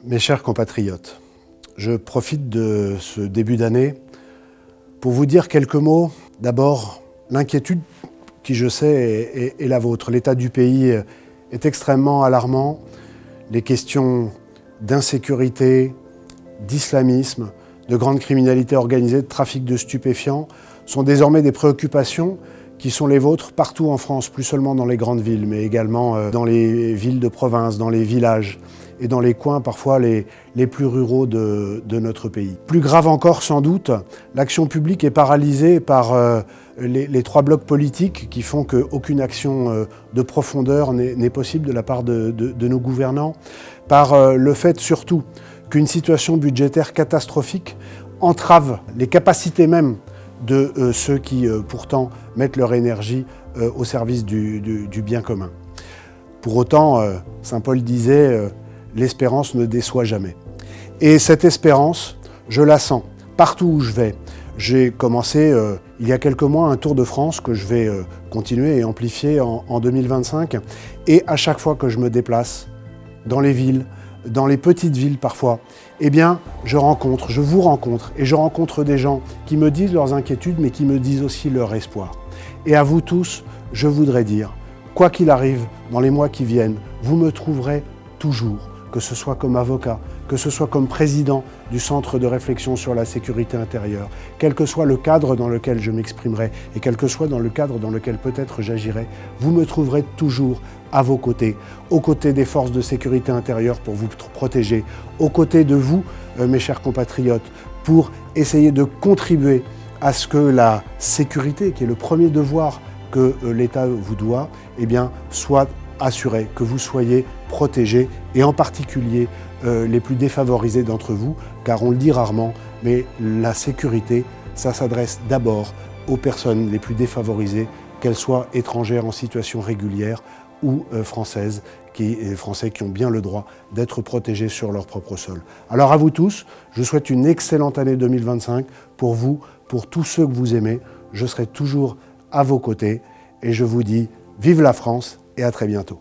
Mes chers compatriotes, je profite de ce début d'année pour vous dire quelques mots. D'abord, l'inquiétude qui, je sais, est la vôtre. L'état du pays est extrêmement alarmant. Les questions d'insécurité, d'islamisme, de grande criminalité organisée, de trafic de stupéfiants sont désormais des préoccupations qui sont les vôtres partout en France, plus seulement dans les grandes villes, mais également dans les villes de province, dans les villages et dans les coins parfois les plus ruraux de notre pays. Plus grave encore sans doute, l'action publique est paralysée par les trois blocs politiques qui font qu'aucune action de profondeur n'est possible de la part de nos gouvernants, par le fait surtout qu'une situation budgétaire catastrophique entrave les capacités même de ceux qui pourtant mettent leur énergie au service du bien commun. Pour autant, saint Paul disait « l'espérance ne déçoit jamais ». Et cette espérance, je la sens partout où je vais. J'ai commencé il y a quelques mois un tour de France que je vais continuer et amplifier en 2025. Et à chaque fois que je me déplace dans les villes, dans les petites villes parfois, eh bien, je vous rencontre et je rencontre des gens qui me disent leurs inquiétudes, mais qui me disent aussi leur espoir. Et à vous tous, je voudrais dire, quoi qu'il arrive dans les mois qui viennent, vous me trouverez toujours, que ce soit comme avocat, que ce soit comme président du Centre de réflexion sur la sécurité intérieure, quel que soit le cadre dans lequel je m'exprimerai et quel que soit dans le cadre dans lequel peut-être j'agirai, vous me trouverez toujours à vos côtés, aux côtés des forces de sécurité intérieure pour vous protéger, aux côtés de vous, mes chers compatriotes, pour essayer de contribuer à ce que la sécurité, qui est le premier devoir que l'État vous doit, eh bien, soit assurée, que vous soyez protégés, et en particulier les plus défavorisés d'entre vous, car on le dit rarement, mais la sécurité, ça s'adresse d'abord aux personnes les plus défavorisées, qu'elles soient étrangères en situation régulière ou français qui ont bien le droit d'être protégés sur leur propre sol. Alors à vous tous, je souhaite une excellente année 2025 pour vous, pour tous ceux que vous aimez. Je serai toujours à vos côtés et je vous dis vive la France et à très bientôt.